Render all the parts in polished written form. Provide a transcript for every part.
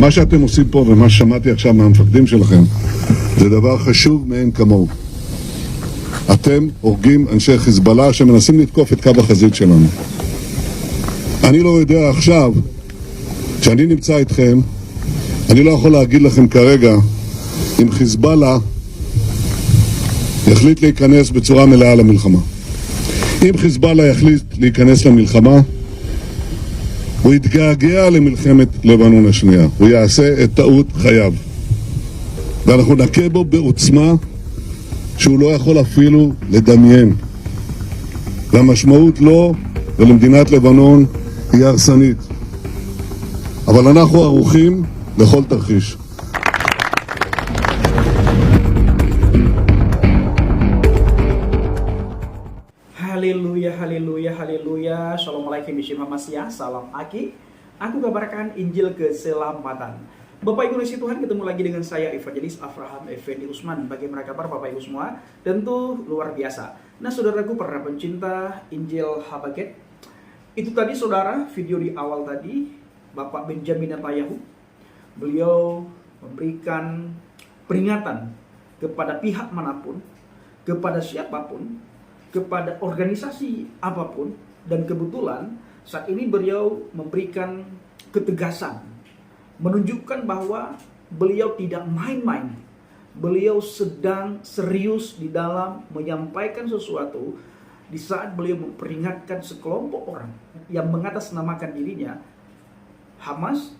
מה שאתם עושים פה ומה ששמעתי עכשיו מהמפקדים שלכם זה דבר חשוב מאין כמוהו. אתם הורגים אנשי חיזבאללה שמנסים לתקוף את קו החזית שלנו. אני לא יודע עכשיו, כשאני נמצא איתכם, אני לא יכול להגיד לכם כרגע אם חיזבאללה יחליט להיכנס בצורה מלאה למלחמה. אם חיזבאללה יחליט להיכנס למלחמה, הוא יתגעגע למלחמת לבנון השנייה. הוא יעשה את טעות חייו. ואנחנו נכה בו בעוצמה שהוא לא יכול אפילו לדמיין. והמשמעות לו ולמדינת לבנון היא הרסנית. אבל אנחנו ערוכים לכל תרחיש. Haleluya, haleluya, haleluya. Assalamualaikum warahmatullahi wabarakatuh. Salam Aki. Aku kabarkan Injil keselamatan. Bapak Ibu Nasi Tuhan, ketemu lagi dengan saya Evangelis Avraham Effendi Usman. Bagaimana kabar Bapak Ibu semua? Tentu luar biasa. Nah saudaraku para pencinta Injil Habakkuk, itu tadi saudara video di awal tadi Bapak Benjamin Netanyahu. Beliau memberikan peringatan kepada pihak manapun, kepada siapapun, kepada organisasi apapun, dan kebetulan saat ini beliau memberikan ketegasan, menunjukkan bahwa beliau tidak main-main. Beliau sedang serius di dalam menyampaikan sesuatu di saat beliau memperingatkan sekelompok orang yang mengatasnamakan dirinya Hamas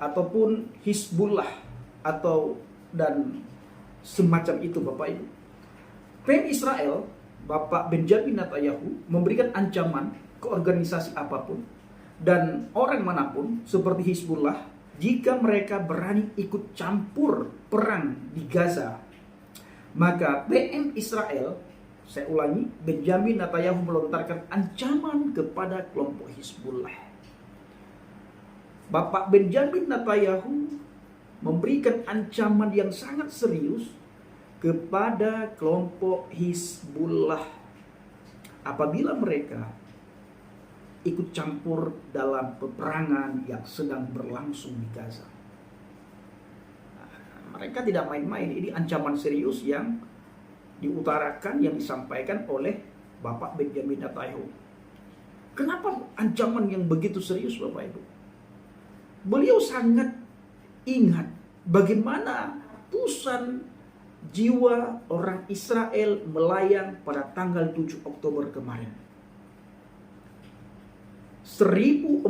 ataupun Hizbullah atau dan semacam itu Bapak Ibu. PM Israel Bapak Benjamin Netanyahu memberikan ancaman ke organisasi apapun dan orang manapun seperti Hizbullah jika mereka berani ikut campur perang di Gaza. Maka PM Israel, saya ulangi, Benjamin Netanyahu melontarkan ancaman kepada kelompok Hizbullah. Bapak Benjamin Netanyahu memberikan ancaman yang sangat serius kepada kelompok Hizbullah apabila mereka ikut campur dalam peperangan yang sedang berlangsung di Gaza. Mereka tidak main-main, ini ancaman serius yang diutarakan, yang disampaikan oleh Bapak Benjamin Netanyahu. Kenapa ancaman yang begitu serius Bapak Ibu? Beliau sangat ingat bagaimana ratusan jiwa orang Israel melayang pada tanggal 7 Oktober kemarin. 1.400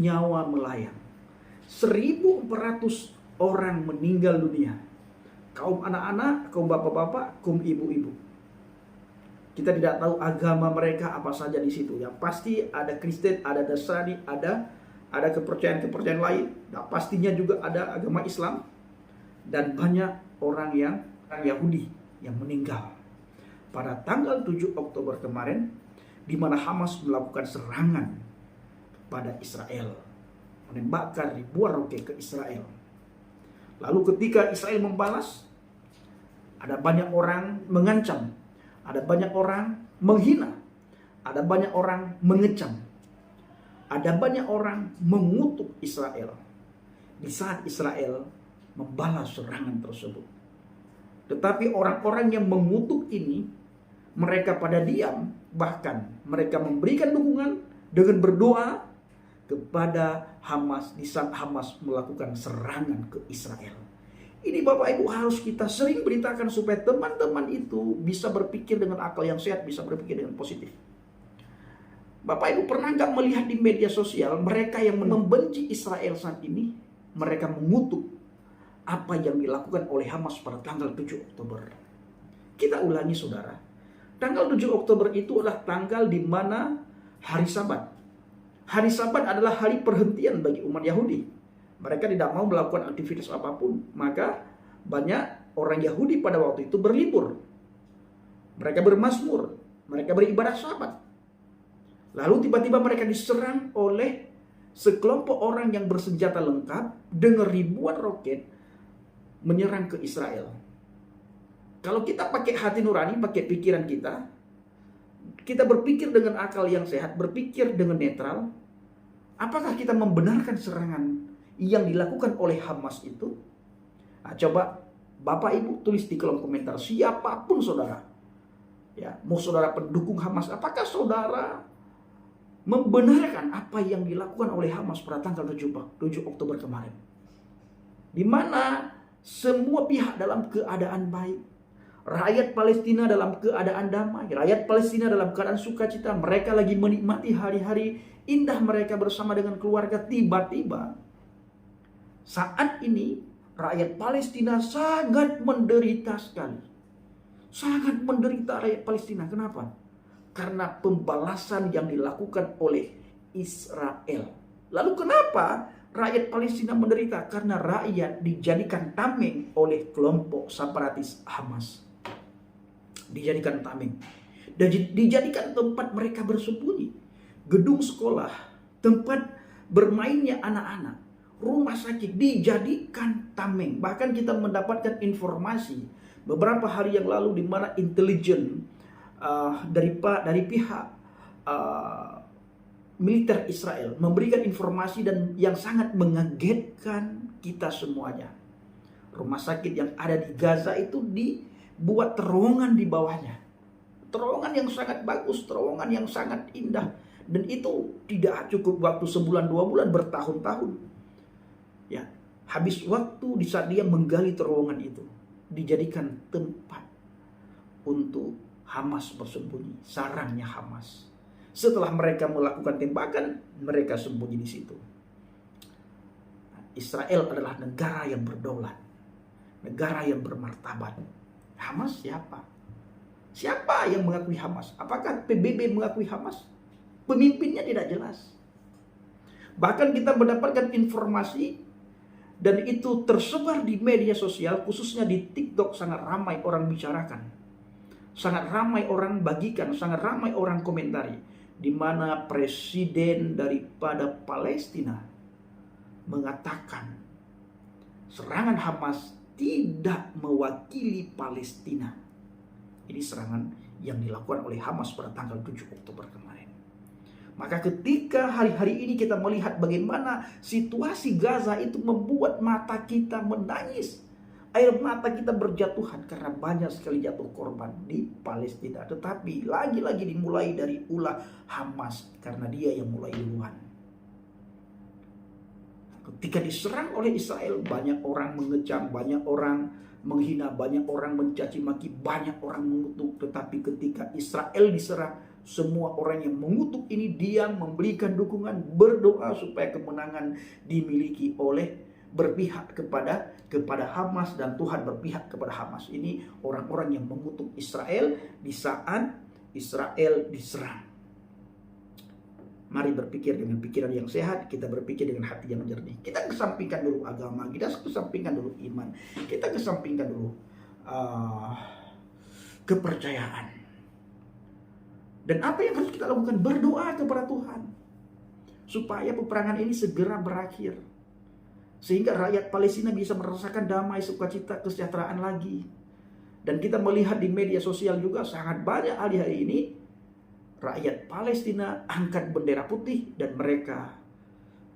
nyawa melayang. 1.400 orang meninggal dunia. Kaum anak-anak, kaum bapak-bapak, kaum ibu-ibu. Kita tidak tahu agama mereka apa saja di situ. Yang pasti ada Kristen, ada Nasrani, ada kepercayaan-kepercayaan lain. Dan pastinya juga ada agama Islam. Dan banyak orang Yahudi yang meninggal pada tanggal 7 Oktober kemarin, di mana Hamas melakukan serangan pada Israel, menembakkan ribuan roket ke Israel. Lalu ketika Israel membalas, ada banyak orang mengancam, ada banyak orang menghina, ada banyak orang mengecam, ada banyak orang mengutuk Israel di saat Israel membalas serangan tersebut. Tetapi orang-orang yang mengutuk ini, mereka pada diam, bahkan mereka memberikan dukungan dengan berdoa kepada Hamas di saat Hamas melakukan serangan ke Israel. Ini Bapak Ibu harus kita sering beritakan supaya teman-teman itu bisa berpikir dengan akal yang sehat, bisa berpikir dengan positif. Bapak Ibu pernah nggak melihat di media sosial mereka yang membenci Israel saat ini, mereka mengutuk apa yang dilakukan oleh Hamas pada tanggal 7 Oktober. Kita ulangi saudara. Tanggal 7 Oktober itu adalah tanggal di mana hari Sabat. Hari Sabat adalah hari perhentian bagi umat Yahudi. Mereka tidak mau melakukan aktivitas apapun. Maka banyak orang Yahudi pada waktu itu berlibur. Mereka bermazmur. Mereka beribadah Sabat. Lalu tiba-tiba mereka diserang oleh sekelompok orang yang bersenjata lengkap dengan ribuan roket menyerang ke Israel. Kalau kita pakai hati nurani, pakai pikiran kita berpikir dengan akal yang sehat, berpikir dengan netral, apakah kita membenarkan serangan yang dilakukan oleh Hamas itu? Nah, coba Bapak Ibu tulis di kolom komentar, siapapun saudara. Ya, mau saudara pendukung Hamas, apakah saudara membenarkan apa yang dilakukan oleh Hamas pada tanggal 7 Oktober kemarin? Di mana semua pihak dalam keadaan baik. Rakyat Palestina dalam keadaan damai, rakyat Palestina dalam keadaan sukacita, mereka lagi menikmati hari-hari indah mereka bersama dengan keluarga. Tiba-tiba saat ini rakyat Palestina sangat menderita sekali. Sangat menderita rakyat Palestina. Kenapa? Karena pembalasan yang dilakukan oleh Israel. Lalu kenapa rakyat Palestina menderita? Karena rakyat dijadikan tameng oleh kelompok separatis Hamas. Dijadikan tameng, dan dijadikan tempat mereka bersembunyi, gedung sekolah, tempat bermainnya anak-anak, rumah sakit dijadikan tameng. Bahkan kita mendapatkan informasi beberapa hari yang lalu di mana intelijen dari pihak militer Israel memberikan informasi dan yang sangat mengagetkan kita semuanya. Rumah sakit yang ada di Gaza itu buat terowongan di bawahnya. Terowongan yang sangat bagus, terowongan yang sangat indah. Dan itu tidak cukup waktu sebulan, 2 bulan, bertahun-tahun. Ya, habis waktu di saat dia menggali terowongan itu, dijadikan tempat untuk Hamas bersembunyi, sarangnya Hamas. Setelah mereka melakukan tembakan, mereka sembunyi di situ. Israel adalah negara yang berdaulat, negara yang bermartabat. Hamas siapa? Siapa yang mengakui Hamas? Apakah PBB mengakui Hamas? Pemimpinnya tidak jelas. Bahkan kita mendapatkan informasi dan itu tersebar di media sosial, khususnya di TikTok, sangat ramai orang bicarakan. Sangat ramai orang bagikan, sangat ramai orang komentari. Di mana presiden daripada Palestina mengatakan serangan Hamas tidak mewakili Palestina. Ini serangan yang dilakukan oleh Hamas pada tanggal 7 Oktober kemarin. Maka ketika hari-hari ini kita melihat bagaimana situasi Gaza itu membuat mata kita menangis. Air mata kita berjatuhan karena banyak sekali jatuh korban di Palestina. Tetapi lagi-lagi dimulai dari ulah Hamas karena dia yang mulai duluan. Ketika diserang oleh Israel, banyak orang mengecam, banyak orang menghina, banyak orang mencaci maki, banyak orang mengutuk. Tetapi ketika Israel diserang, semua orang yang mengutuk ini diam, memberikan dukungan, berdoa supaya kemenangan dimiliki oleh berpihak kepada Hamas, dan Tuhan berpihak kepada Hamas. Ini orang-orang yang mengutuk Israel di saat Israel diserang. Mari berpikir dengan pikiran yang sehat, kita berpikir dengan hati yang jernih. Kita kesampingkan dulu agama, kita kesampingkan dulu iman, kita kesampingkan dulu kepercayaan. Dan apa yang harus kita lakukan? Berdoa kepada Tuhan supaya peperangan ini segera berakhir, sehingga rakyat Palestina bisa merasakan damai, sukacita, kesejahteraan lagi. Dan kita melihat di media sosial juga sangat banyak hari-hari ini rakyat Palestina angkat bendera putih dan mereka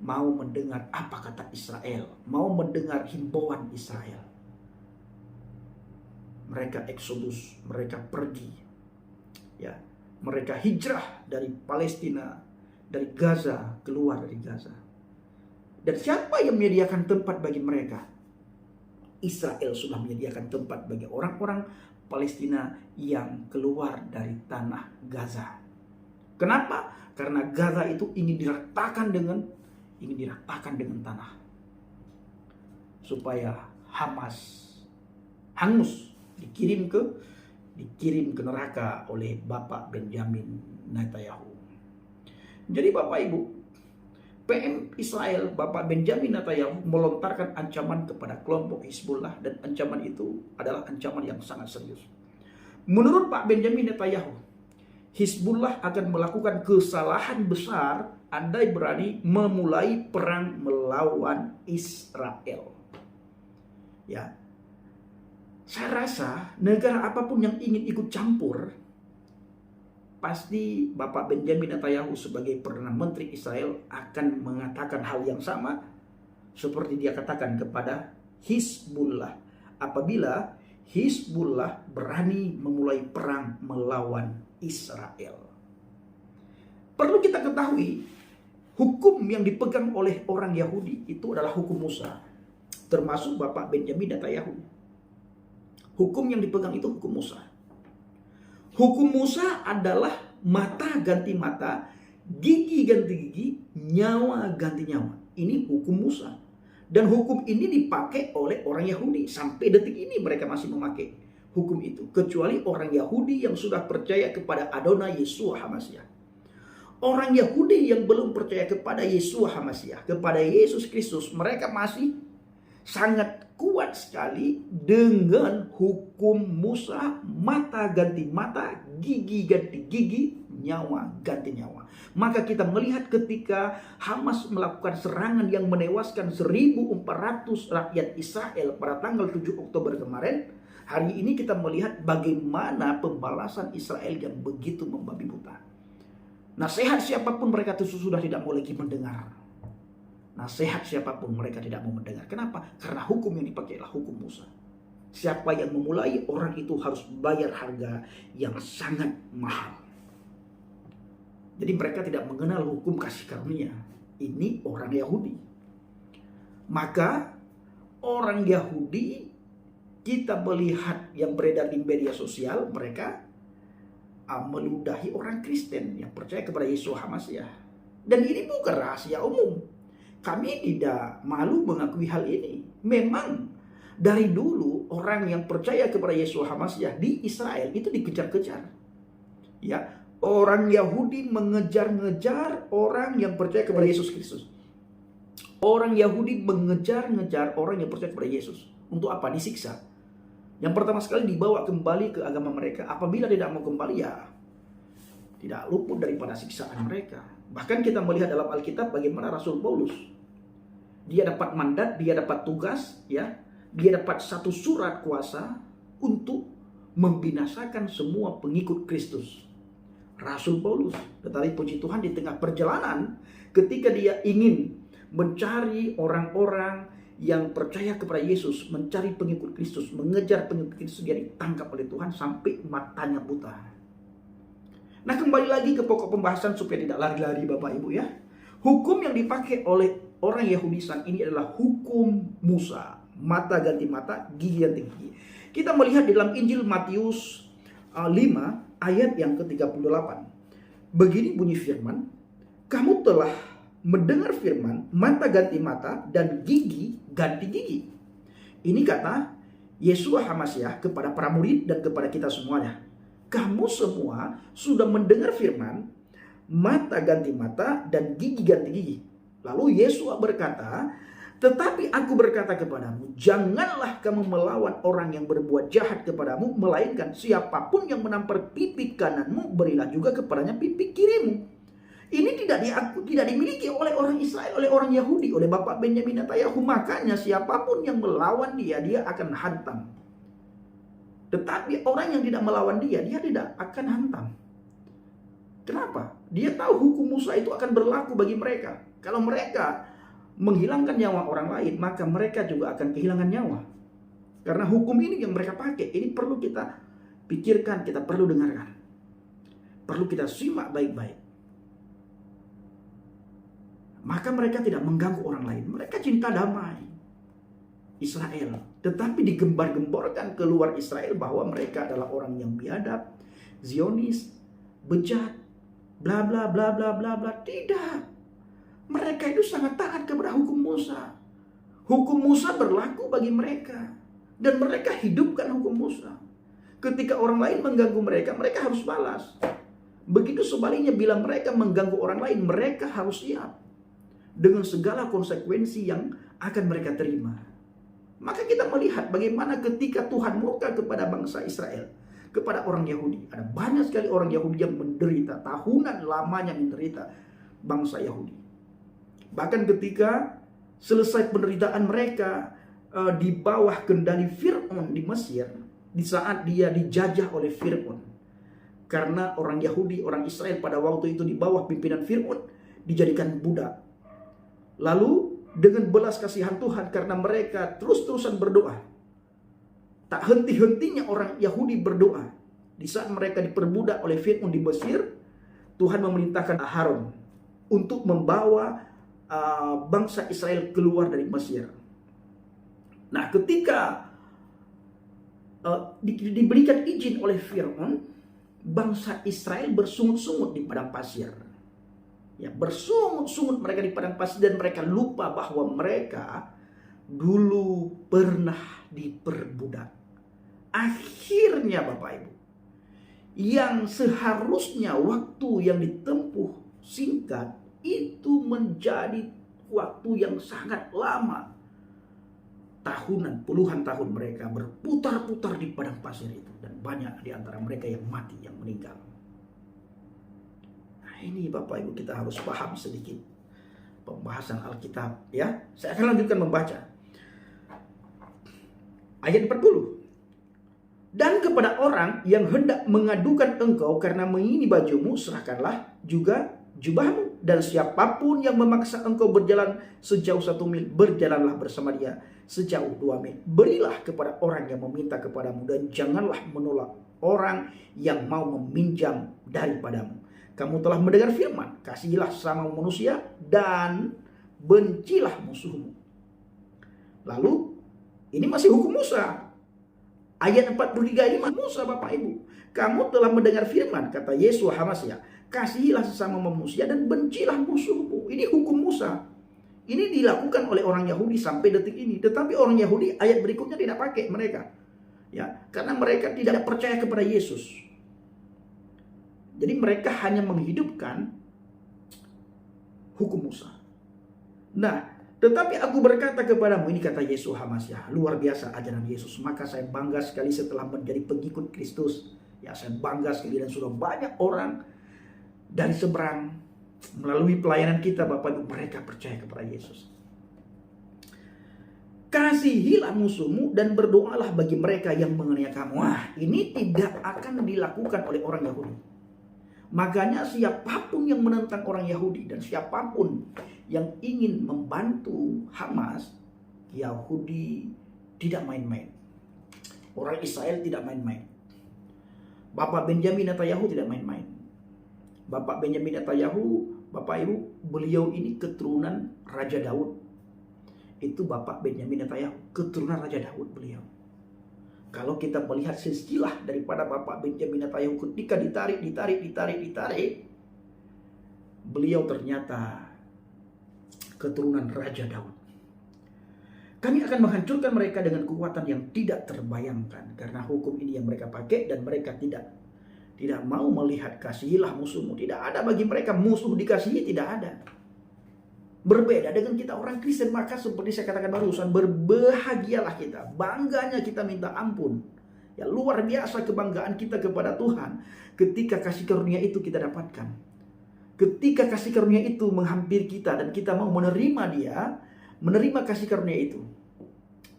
mau mendengar apa kata Israel, mau mendengar himbauan Israel. Mereka eksodus, mereka pergi, ya, mereka hijrah dari Palestina, dari Gaza, keluar dari Gaza. Dan siapa yang menyediakan tempat bagi mereka? Israel sudah menyediakan tempat bagi orang-orang Palestina yang keluar dari tanah Gaza. Kenapa? Karena Gaza itu ingin diratakan dengan tanah, supaya Hamas hangus, dikirim ke neraka oleh Bapak Benjamin Netanyahu. Jadi Bapak Ibu, PM Israel Bapak Benjamin Netanyahu melontarkan ancaman kepada kelompok Hizbullah, dan ancaman itu adalah ancaman yang sangat serius. Menurut Pak Benjamin Netanyahu, Hizbullah akan melakukan kesalahan besar andai berani memulai perang melawan Israel. Ya, saya rasa negara apapun yang ingin ikut campur, pasti Bapak Benjamin Netanyahu sebagai Perdana Menteri Israel akan mengatakan hal yang sama seperti dia katakan kepada Hizbullah, apabila Hizbullah berani memulai perang melawan Israel. Perlu kita ketahui, hukum yang dipegang oleh orang Yahudi itu adalah hukum Musa, termasuk Bapak Benjamin Netanyahu. Hukum yang dipegang itu hukum Musa. Hukum Musa adalah mata ganti mata, gigi ganti gigi, nyawa ganti nyawa. Ini hukum Musa. Dan hukum ini dipakai oleh orang Yahudi. Sampai detik ini mereka masih memakai hukum itu. Kecuali orang Yahudi yang sudah percaya kepada Adonai Yeshua HaMashiach. Orang Yahudi yang belum percaya kepada Yeshua HaMashiach, kepada Yesus Kristus, mereka masih sangat kuat sekali dengan hukum Musa, mata ganti mata, gigi ganti gigi, nyawa ganti nyawa. Maka kita melihat ketika Hamas melakukan serangan yang menewaskan 1.400 rakyat Israel pada tanggal 7 Oktober kemarin, hari ini kita melihat bagaimana pembalasan Israel yang begitu membabi buta. Nasihat siapapun mereka itu sudah tidak mau lagi mendengar. Nasihat siapapun mereka tidak mau mendengar. Kenapa? Karena hukum yang dipakai adalah hukum Musa. Siapa yang memulai, orang itu harus bayar harga yang sangat mahal. Jadi mereka tidak mengenal hukum kasih karunia. Ini orang Yahudi. Maka orang Yahudi, kita melihat yang beredar di media sosial, mereka meludahi orang Kristen yang percaya kepada Yeshua HaMashiach. Dan ini bukan rahasia umum. Kami tidak malu mengakui hal ini. Memang dari dulu orang yang percaya kepada Yeshua HaMashiach di Israel itu dikejar-kejar. Ya, orang Yahudi mengejar-ngejar orang yang percaya kepada Yesus Kristus. Orang Yahudi mengejar-ngejar orang yang percaya kepada Yesus. Untuk apa? Disiksa. Yang pertama sekali dibawa kembali ke agama mereka. Apabila tidak mau kembali, ya tidak luput daripada siksaan mereka. Bahkan kita melihat dalam Alkitab bagaimana Rasul Paulus, dia dapat mandat, dia dapat tugas, ya, dia dapat satu surat kuasa untuk membinasakan semua pengikut Kristus. Rasul Paulus, tetapi puji Tuhan di tengah perjalanan, ketika dia ingin mencari orang-orang yang percaya kepada Yesus, mencari pengikut Kristus, mengejar pengikut Kristus, dia ditangkap oleh Tuhan sampai matanya buta. Nah, kembali lagi ke pokok pembahasan supaya tidak lari-lari Bapak Ibu ya. Hukum yang dipakai oleh orang Yahudi saat ini adalah hukum Musa. Mata ganti mata, gigi ganti gigi. Kita melihat di dalam Injil Matius 5 ayat yang ke-38. Begini bunyi firman, kamu telah mendengar firman, mata ganti mata dan gigi ganti gigi. Ini kata Yeshua HaMashiach kepada para murid dan kepada kita semuanya. Kamu semua sudah mendengar firman, mata ganti mata dan gigi ganti gigi. Lalu Yeshua berkata, tetapi aku berkata kepadamu, janganlah kamu melawan orang yang berbuat jahat kepadamu, melainkan siapapun yang menampar pipi kananmu, berilah juga kepadanya pipi kirimu. Ini tidak dimiliki oleh orang Israel, oleh orang Yahudi, oleh Bapak Benjamin Netanyahu. Makanya siapapun yang melawan dia akan hantam. Tetapi orang yang tidak melawan dia tidak akan hantam. Kenapa? Dia tahu hukum Musa itu akan berlaku bagi mereka. Kalau mereka menghilangkan nyawa orang lain, maka mereka juga akan kehilangan nyawa. Karena hukum ini yang mereka pakai, ini perlu kita pikirkan, kita perlu dengarkan. Perlu kita simak baik-baik. Maka mereka tidak mengganggu orang lain. Mereka cinta damai. Israel. Tetapi digembar-gemborkan keluar Israel bahwa mereka adalah orang yang biadab, Zionis, bejat, bla bla bla bla bla bla. Tidak. Mereka itu sangat taat kepada hukum Musa. Hukum Musa berlaku bagi mereka. Dan mereka hidupkan hukum Musa. Ketika orang lain mengganggu mereka, mereka harus balas. Begitu sebaliknya bila mereka mengganggu orang lain, mereka harus siap dengan segala konsekuensi yang akan mereka terima. Maka kita melihat bagaimana ketika Tuhan murka kepada bangsa Israel, kepada orang Yahudi. Ada banyak sekali orang Yahudi yang menderita, tahunan lamanya menderita bangsa Yahudi. Bahkan ketika selesai penderitaan mereka di bawah kendali Fir'aun di Mesir, di saat dia dijajah oleh Fir'aun. Karena orang Yahudi, orang Israel pada waktu itu di bawah pimpinan Fir'aun dijadikan budak. Lalu dengan belas kasihan Tuhan karena mereka terus-terusan berdoa. Tak henti-hentinya orang Yahudi berdoa. Di saat mereka diperbudak oleh Firaun di Mesir, Tuhan memerintahkan Harun untuk membawa bangsa Israel keluar dari Mesir. Nah, ketika diberikan izin oleh Firaun, bangsa Israel bersungut-sungut di padang pasir. Ya, bersungut-sungut mereka di padang pasir dan mereka lupa bahwa mereka dulu pernah diperbudak. Akhirnya Bapak Ibu, yang seharusnya waktu yang ditempuh singkat itu menjadi waktu yang sangat lama. Tahunan, puluhan tahun mereka berputar-putar di padang pasir itu. Dan banyak di antara mereka yang mati, yang meninggal. Nah, ini Bapak Ibu kita harus paham sedikit pembahasan Alkitab ya. Saya akan lanjutkan membaca. Ayat 40. Dan kepada orang yang hendak mengadukan engkau karena mengingini bajumu, serahkanlah juga jubahmu. Dan siapapun yang memaksa engkau berjalan sejauh 1 mil, berjalanlah bersama dia sejauh 2 mil. Berilah kepada orang yang meminta kepadamu, dan janganlah menolak orang yang mau meminjam daripadamu. Kamu telah mendengar firman, kasihilah sesama manusia dan bencilah musuhmu. Lalu, ini masih hukum Musa. Ayat 43 ini Musa Bapak Ibu. Kamu telah mendengar firman, kata Yeshua HaMashiach, kasihilah sesama manusia dan bencilah musuhmu. Ini hukum Musa. Ini dilakukan oleh orang Yahudi sampai detik ini. Tetapi orang Yahudi ayat berikutnya tidak pakai mereka. Ya, karena mereka tidak percaya kepada Yesus. Jadi mereka hanya menghidupkan hukum Musa. Nah, tetapi aku berkata kepadamu, ini kata Yeshua HaMashiach, luar biasa ajaran Yesus. Maka saya bangga sekali setelah menjadi pengikut Kristus. Ya, saya bangga sekali dan sudah banyak orang dari seberang melalui pelayanan kita Bapak Ibu, mereka percaya kepada Yesus. Kasihilah musuhmu dan berdoalah bagi mereka yang menganiaya kamu. Wah, ini tidak akan dilakukan oleh orang Yahudi. Makanya siapapun yang menentang orang Yahudi dan siapapun yang ingin membantu Hamas, Yahudi tidak main-main. Orang Israel tidak main-main. Bapak Benjamin Netanyahu tidak main-main. Bapak Benjamin Netanyahu, Bapak Ibu, beliau ini keturunan Raja Daud. Itu Bapak Benjamin Netanyahu, keturunan Raja Daud beliau. Kalau kita melihat silsilah daripada Bapak Benjamin Netanyahu ketika ditarik, beliau ternyata keturunan Raja Daud. Kami akan menghancurkan mereka dengan kekuatan yang tidak terbayangkan. Karena hukum ini yang mereka pakai dan mereka tidak mau melihat kasihilah musuhmu. Tidak ada bagi mereka musuh dikasihi, tidak ada. Berbeda dengan kita orang Kristen, maka seperti saya katakan barusan, berbahagialah kita. Bangganya kita minta ampun. Ya, luar biasa kebanggaan kita kepada Tuhan ketika kasih karunia itu kita dapatkan. Ketika kasih karunia itu menghampiri kita dan kita mau menerima dia, menerima kasih karunia itu.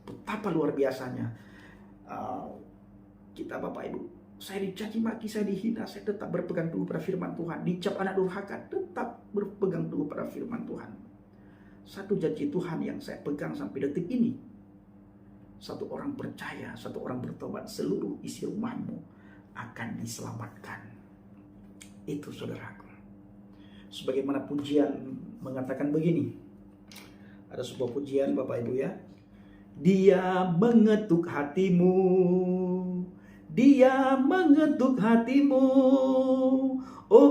Betapa luar biasanya. Kita Bapak Ibu, saya dicaci maki, saya dihina, saya tetap berpegang teguh pada firman Tuhan. Dicap anak durhaka, tetap berpegang teguh pada firman Tuhan. Satu janji Tuhan yang saya pegang sampai detik ini. Satu orang percaya, satu orang bertobat, seluruh isi rumahmu akan diselamatkan. Itu saudaraku. Sebagaimana pujian mengatakan begini. Ada sebuah pujian Bapak Ibu ya. Dia mengetuk hatimu. Dia mengetuk hatimu. Oh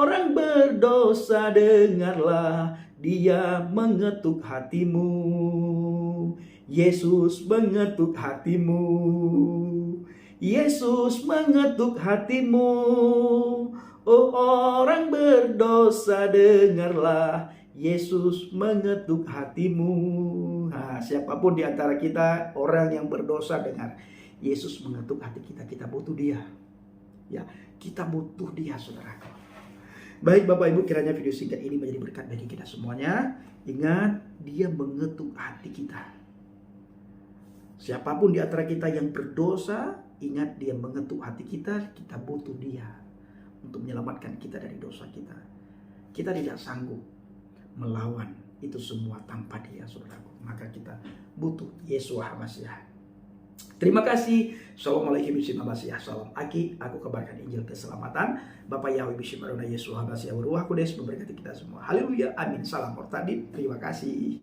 orang berdosa, dengarlah. Dia mengetuk hatimu. Yesus mengetuk hatimu. Yesus mengetuk hatimu. Oh orang berdosa, dengarlah. Yesus mengetuk hatimu. Nah, siapapun di antara kita orang yang berdosa, dengar. Yesus mengetuk hati kita. Kita butuh dia. Ya, kita butuh dia, saudara. Baik Bapak Ibu, kiranya video singkat ini menjadi berkat bagi kita semuanya. Ingat, dia mengetuk hati kita. Siapapun di antara kita yang berdosa, ingat dia mengetuk hati kita. Kita butuh dia untuk menyelamatkan kita dari dosa kita. Kita tidak sanggup melawan itu semua tanpa dia, saudaraku. Maka kita butuh Yesus HaMasiah. Terima kasih. Assalamualaikum warahmatullahi wabarakatuh. Salam Aki. Aku kabarkan Injil keselamatan. Bapak Yahweh Bishim Adonai Yesus HaMasiah Ruach Kudus memberkati kita semua. Haleluya. Amin. Salam Mortadin. Terima kasih.